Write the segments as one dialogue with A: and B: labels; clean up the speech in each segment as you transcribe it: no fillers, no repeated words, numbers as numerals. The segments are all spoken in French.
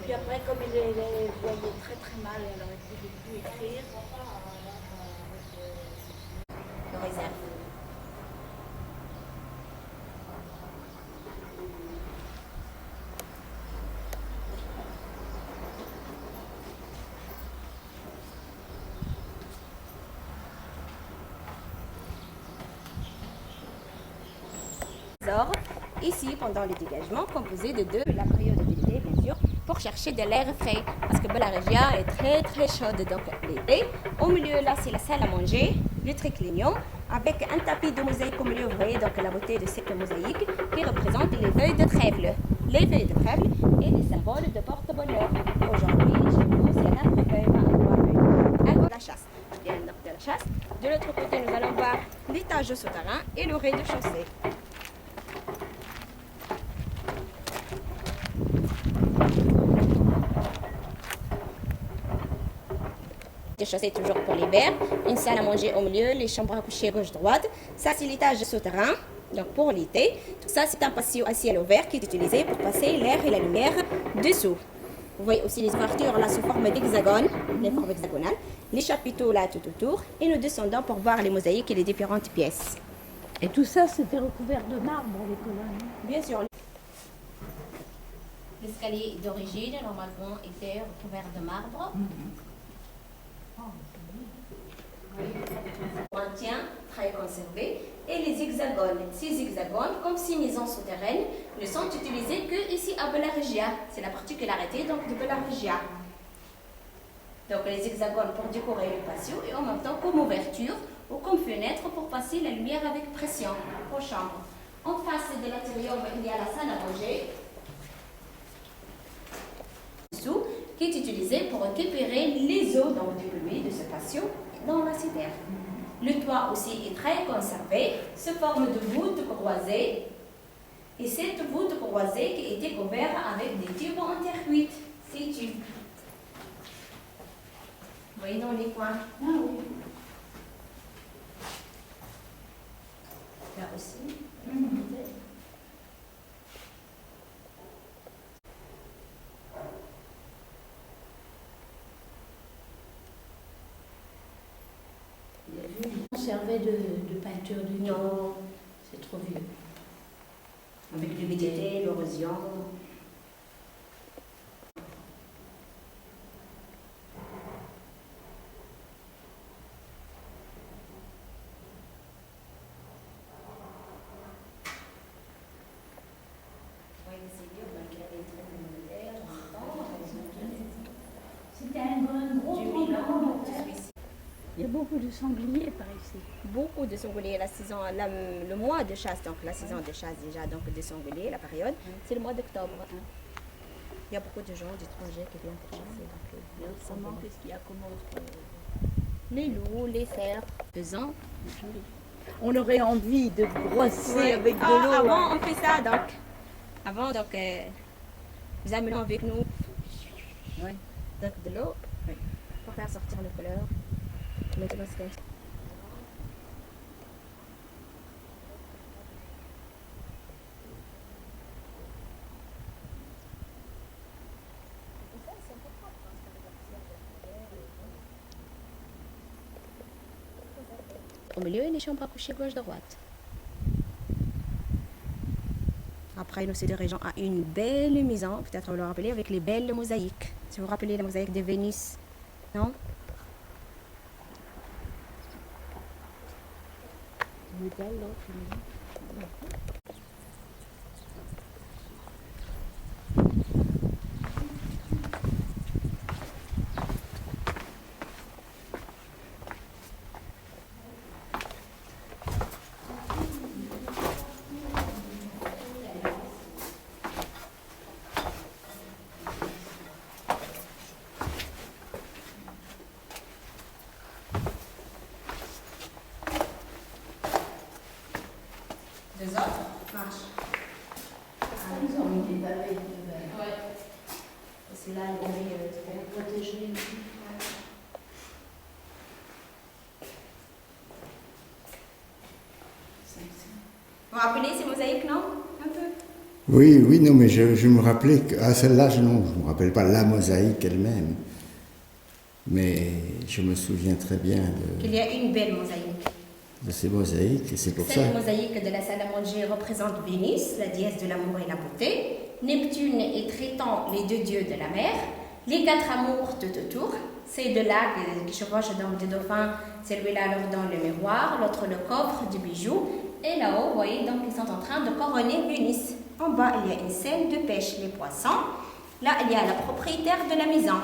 A: Puis après, comme il voyait très très mal, alors il ne pouvait plus écrire.
B: Le réserve. Ici, pendant le dégagement, composé de deux, la période de l'été, bien sûr, pour chercher de l'air frais. Parce que la région est très très chaude, donc l'été. Au milieu, là, c'est la salle à manger, le triclinium, avec un tapis de mosaïque au milieu, vous voyez donc la beauté de cette mosaïque qui représente les feuilles de trèfle. Les feuilles de trèfle et des symboles de porte-bonheur. Aujourd'hui, chez nous, c'est 4 feuilles par 3 feuilles. À gauche, la chasse. Bien, donc de la chasse. De l'autre côté, nous allons voir l'étage souterrain et le rez-de-chaussée. De chaussée toujours pour l'hiver, une salle à manger au milieu, les chambres à coucher gauche-droite. Ça, c'est l'étage souterrain, donc pour l'été. Tout ça, c'est un patio à ciel ouvert qui est utilisé pour passer l'air et la lumière dessous. Vous voyez aussi les ouvertures là sous forme d'hexagone, les formes hexagonales, les chapiteaux là tout autour. Et nous descendons pour voir les mosaïques et les différentes pièces.
A: Et tout ça, c'était recouvert de marbre, les colonnes.
B: Bien sûr. L'escalier d'origine, normalement, était recouvert de marbre. Maintien très conservé et les hexagones. Ces hexagones, comme ces maisons souterraines, ne sont utilisés que ici à Bella Regia. C'est la particularité donc de Bella Regia. Donc les hexagones pour décorer le patio et en même temps comme ouverture ou comme fenêtre pour passer la lumière avec pression aux chambres. En face de l'atrium, il y a la salle à manger qui est utilisée pour récupérer les eaux donc du pluie de ce patio dans la citerne. Le toit aussi est très conservé, se forme de voûtes croisées. Et cette voûte croisée qui a été couverte avec des tubes en terre cuite. Ces tubes. Vous voyez dans les coins.
A: Ah oui.
B: Là aussi.
A: Conservé de peinture du
B: Non,
A: c'est trop vieux.
B: avec l'humidité, l'érosion.
A: C'était un gros tremblement de terre. Il y a beaucoup de sangliers par ici.
B: Beaucoup de sangliers, la saison, le mois de chasse, donc la saison de chasse déjà, donc des sangliers, la période, c'est le mois d'octobre. Il y a beaucoup de gens, d'étrangers qui viennent pour chasser.
A: Et autrement, qu'est-ce qu'il y a comme autre
B: Les loups, les cerfs, faisans.
A: On aurait envie de brosser
B: Ouais.
A: avec de l'eau.
B: Avant, on fait ça, donc. Avant, donc, nous amenons avec nous donc, de l'eau pour faire sortir les couleurs. Maintenant, c'est comme ça. Au milieu, les chambres à coucher gauche-droite. Après, nous se dirigeons à une belle maison, peut-être vous le rappelez, avec les belles mosaïques. Si vous vous rappelez la mosaïque de Vénus, non? Deux autres marches.
A: Ils ont mis des pavés.
B: Ouais. C'est là, il y avait
A: Protégés.
B: Vous vous rappelez ces mosaïques, non? Un peu.
C: Oui, oui, non, mais je me rappelais que celle-là, non, je ne me rappelle pas la mosaïque elle-même, mais je me souviens très bien
B: Qu'il y a une belle mosaïque.
C: de ces mosaïques, et c'est pour ça.
B: Cette mosaïque de la salle à manger représente Vénus, la déesse de l'amour et la beauté, Neptune et Triton, les deux dieux de la mer, les quatre amours tout autour, ces deux-là qui chevauchent dans le dauphin, celui-là leur donne le miroir, l'autre le coffre du bijou, et là-haut, vous voyez, donc ils sont en train de couronner Vénus. En bas, il y a une scène de pêche, les poissons. Là, il y a la propriétaire de la maison.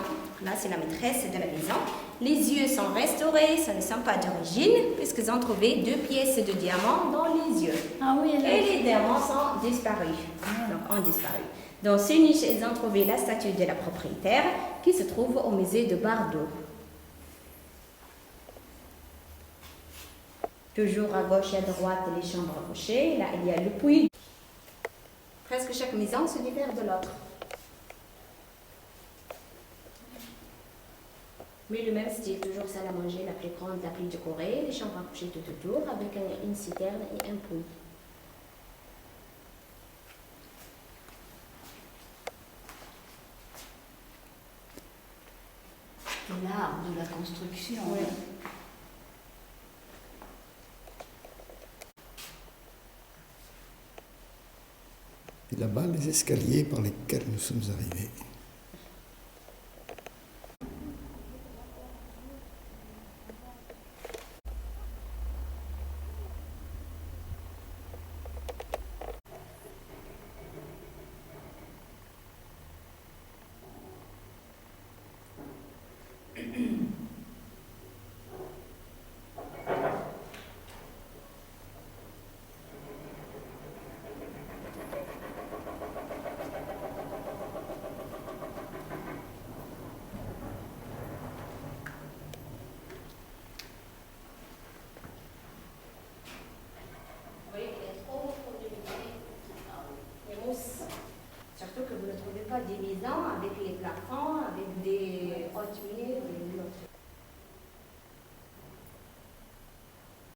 B: Là, c'est la maîtresse de la maison. Les yeux sont restaurés, ce ne sont pas d'origine, puisqu'ils ont trouvé 2 pièces de diamants dans les yeux.
A: Ah oui,
B: Et les diamants sont disparus. Donc, ont disparu. Dans ce niche, ils ont trouvé la statue de la propriétaire qui se trouve au musée de Bardo. Toujours à gauche et à droite, les chambres à coucher. Là, il y a le puits. Presque chaque maison se diffère de l'autre. Mais le même style, toujours salle à manger, la plus grande, la plus décorée, les chambres à coucher tout autour, avec une citerne et un puits.
A: l'art de la construction.
B: Oui.
C: Et là-bas, les escaliers par lesquels nous sommes arrivés.